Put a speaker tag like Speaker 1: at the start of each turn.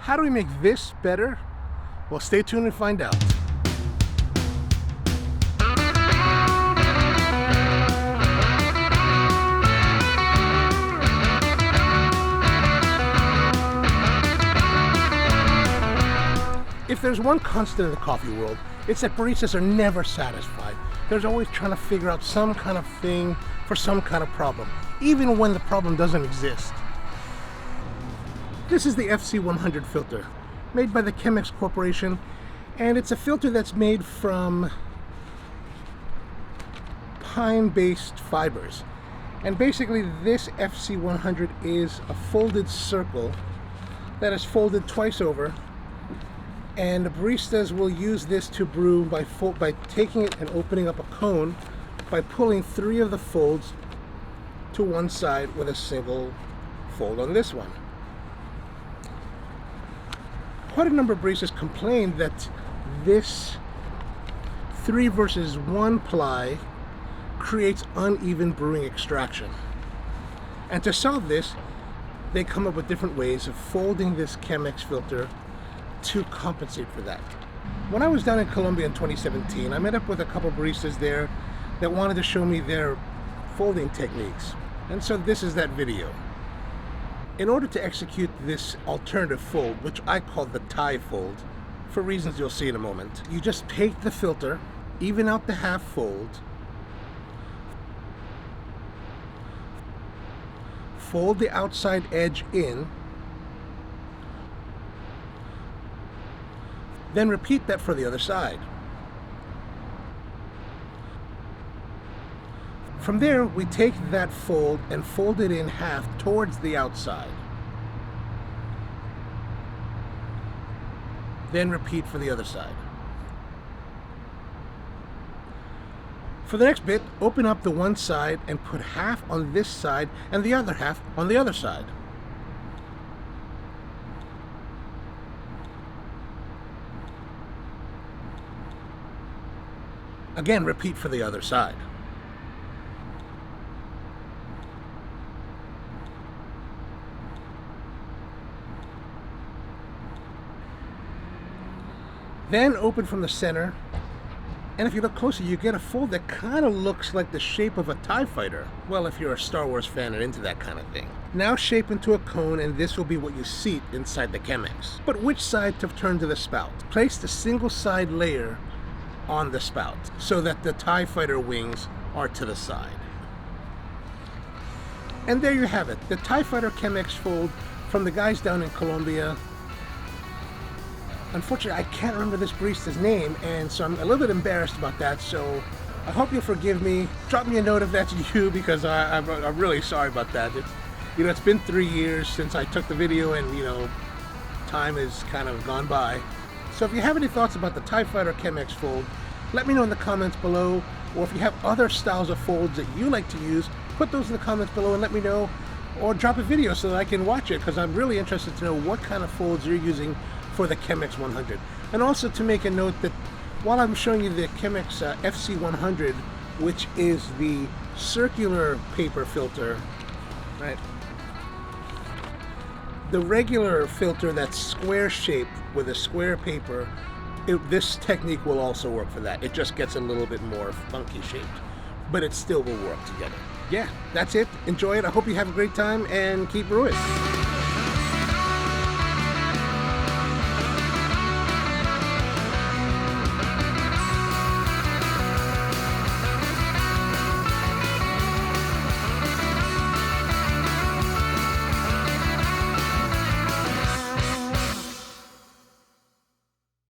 Speaker 1: How do we make this better? Well, stay tuned and find out. If there's one constant in the coffee world, it's that baristas are never satisfied. They're always trying to figure out some kind of thing for some kind of problem, even when the problem doesn't exist. This is the FC100 filter, made by the Chemex Corporation, and it's a filter that's made from pine-based fibers. And basically this FC100 is a folded circle that is folded twice over, and the baristas will use this to brew by taking it and opening up a cone by pulling 3 of the folds to one side with a single fold on this one. Quite a number of baristas complained that this 3 versus 1 ply creates uneven brewing extraction. And to solve this, they come up with different ways of folding this Chemex filter to compensate for that. When I was down in Colombia in 2017, I met up with a couple baristas there that wanted to show me their folding techniques. And so this is that video. In order to execute this alternative fold, which I call the tie fold, for reasons you'll see in a moment, you just take the filter, even out the half fold, fold the outside edge in, then repeat that for the other side. From there, we take that fold and fold it in half towards the outside. Then repeat for the other side. For the next bit, open up the one side and put half on this side and the other half on the other side. Again, repeat for the other side. Then open from the center, and if you look closer, you get a fold that kind of looks like the shape of a TIE fighter. Well, if you're a Star Wars fan and into that kind of thing. Now shape into a cone, and this will be what you seat inside the Chemex. But which side to turn to the spout? Place the single side layer on the spout so that the TIE fighter wings are to the side. And there you have it, the TIE fighter Chemex fold from the guys down in Colombia. Unfortunately, I can't remember this barista's name, and so I'm a little bit embarrassed about that, so I hope you'll forgive me. Drop me a note if that's you, because I'm really sorry about that. It's been 3 years since I took the video, and time has kind of gone by. So if you have any thoughts about the TIE Fighter Chemex fold, let me know in the comments below, or if you have other styles of folds that you like to use, put those in the comments below and let me know, or drop a video so that I can watch it, because I'm really interested to know what kind of folds you're using for the Chemex 100. And also to make a note that while I'm showing you the Chemex FC100, which is the circular paper filter, right? The regular filter that's square shaped with a square paper, this technique will also work for that. It just gets a little bit more funky shaped, but it still will work together. Yeah, that's it. Enjoy it. I hope you have a great time and keep brewing.